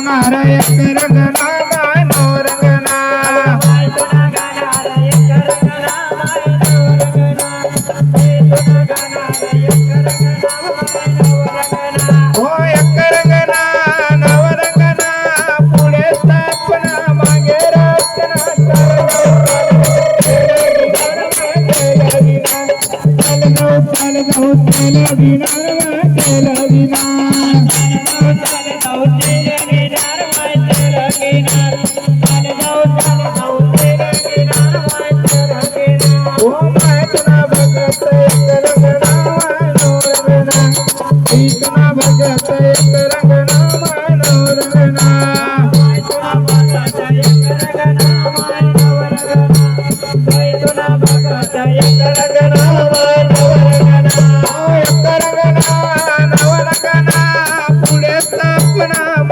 गाणार एक रंगना माय नव रंगना हो एक रंगना नव रंगना पुढे स्थापना मागे रचना चाल जाऊ